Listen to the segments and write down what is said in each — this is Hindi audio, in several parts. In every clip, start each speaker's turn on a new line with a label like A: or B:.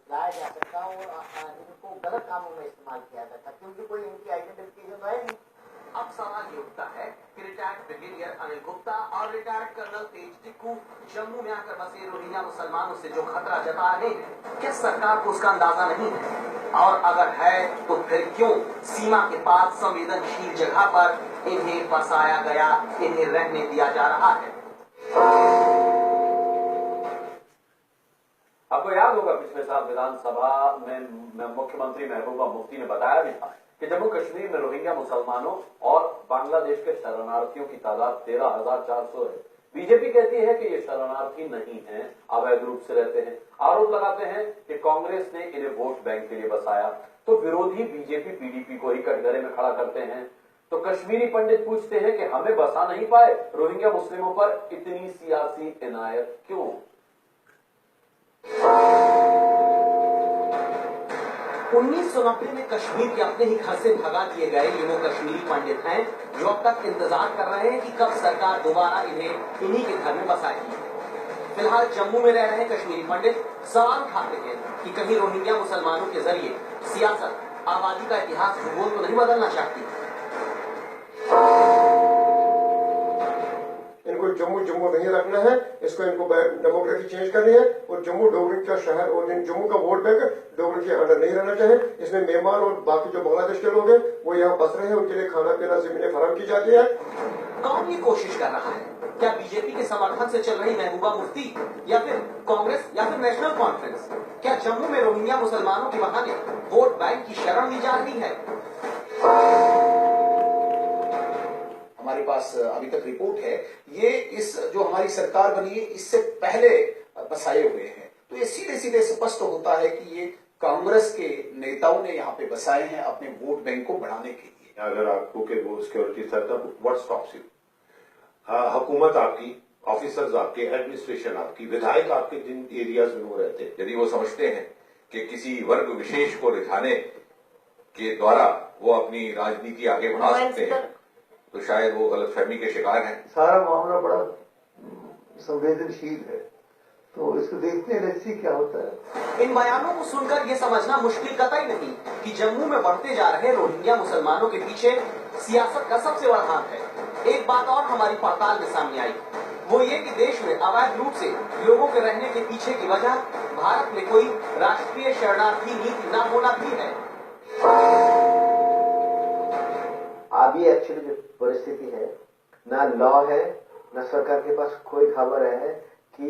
A: लाया जा सकता और इनको गलत कामों में इस्तेमाल किया जाता, क्योंकि कोई इनकी आइडेंटिफिकेशन तो है नहीं।
B: अब सवाल ये उठता है कि रिटायर्ड ब्रिगेडियर अनिल गुप्ता और रिटायर्ड कर्नल तेज टिक्कू जम्मू में आकर बसे रोहिंग्या मुसलमानों से जो खतरा जता रहे हैं, क्या सरकार को उसका अंदाजा नहीं है? और अगर है तो फिर क्यों सीमा के पास संवेदनशील जगह पर इन्हें बसाया गया, इन्हें रहने दिया जा रहा है?
C: आपको याद होगा पिछले साल विधानसभा में मुख्यमंत्री महबूबा मुफ्ती ने बताया भी था कि जम्मू कश्मीर में रोहिंग्या मुसलमानों और बांग्लादेश के शरणार्थियों की तादाद 13,400 है। बीजेपी कहती है कि ये शरणार्थी नहीं हैं, अवैध रूप से रहते हैं। आरोप लगाते हैं कि कांग्रेस ने इन्हें वोट बैंक के लिए बसाया, तो विरोधी बीजेपी पीडीपी को ही कटघरे में खड़ा करते हैं। तो कश्मीरी पंडित पूछते हैं कि हमें बसा नहीं पाए, रोहिंग्या मुस्लिमों पर इतनी सियासी इनायत क्यों?
B: 1990 में कश्मीर के अपने ही घर से भगा दिए गए ये वो कश्मीरी पंडित हैं जो अब तक इंतजार कर रहे हैं कि कब सरकार दोबारा इन्हें इन्हीं के घर में बसाएगी। फिलहाल जम्मू में रह रहे कश्मीरी पंडित सवाल उठाते हैं कि कहीं रोहिंग्या मुसलमानों के जरिए सियासत, आबादी का इतिहास, भूगोल तो नहीं बदलना चाहती।
D: इनको जम्मू नहीं रखना है, इसको इनको डेमोक्रेसी चेंज करनी है और जम्मू डोगरी का शहर और जम्मू का वोट बैंक डोगरी के अंडर नहीं रहना चाहिए। इसमें मेहमान और बाकी जो बांग्लादेश के लोग हैं वो यहाँ बस रहे हैं, उनके लिए खाना पीना जमीनें फराहम की जाती है।
B: कौन ये कोशिश कर रहा है? क्या बीजेपी के समर्थन से चल रही महबूबा मुफ्ती या फिर कांग्रेस या फिर नेशनल कॉन्फ्रेंस? क्या जम्मू में रोहिंग्या मुसलमानों के बहाने वोट बैंक की शरण ली जा रही है?
E: हमारे पास अभी तक रिपोर्ट है, ये इस जो हमारी सरकार बनी है इससे पहले बसाए हुए हैं, तो ये सीधे सीधे स्पष्ट होता है कि ये कांग्रेस के नेताओं ने यहाँ पे बसाए हैं अपने वोट बैंक को बढ़ाने के लिए।
F: अगर आपको के वो security setup, what stops you? हुकूमत आपकी, ऑफिसर्स आपके, एडमिनिस्ट्रेशन आपकी, विधायक आपके जिन एरियाज में वो रहते हैं,
G: यदि वो समझते हैं कि किसी वर्ग विशेष को रिझाने के द्वारा वो अपनी राजनीति आगे बढ़ा सकते हैं, तो शायद वो गलतफहमी के शिकार हैं।
H: सारा मामला बड़ा संवेदनशील है, तो इसको देखते हैं, देखते क्या होता है।
B: इन बयानों को सुनकर यह समझना मुश्किल कतई नहीं कि जम्मू में बढ़ते जा रहे रोहिंग्या मुसलमानों के पीछे सियासत का सबसे बड़ा हाथ है। एक बात और हमारी पड़ताल में सामने आई, वो ये कि देश में अवैध रूप से लोगों के रहने के पीछे की वजह भारत में कोई राष्ट्रीय शरणार्थी नीति न होना भी है।
A: अभी एक्चुअली जो परिस्थिति है, ना लॉ है, ना सरकार के पास कोई खबर है कि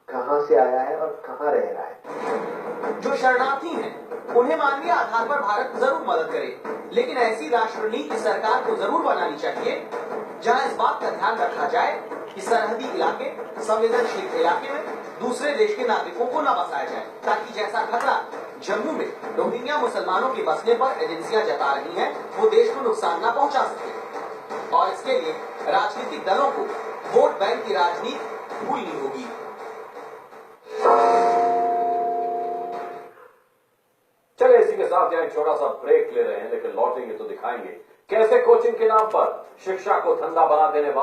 A: कहां से आया है और कहां रह रहा है।
B: जो शरणार्थी हैं, उन्हें मानवीय आधार पर भारत जरूर मदद करे, लेकिन ऐसी राष्ट्र नीति सरकार को जरूर बनानी चाहिए जहां इस बात का ध्यान रखा जाए कि सरहदी इलाके, संवेदनशील इलाके में दूसरे देश के नागरिकों को न बसाया जाए, ताकि जैसा खतरा जम्मू में रोहिंग्या मुसलमानों के बसने पर एजेंसियां जता रही हैं, वो देश को नुकसान न पहुंचा सके। और इसके लिए राजनीतिक दलों को वोट बैंक की राजनीति भूलनी होगी।
C: चले इसी के साथ यहाँ छोटा सा ब्रेक ले रहे हैं, लेकिन लौटेंगे तो दिखाएंगे कैसे कोचिंग के नाम पर शिक्षा को धंधा बना देने वालों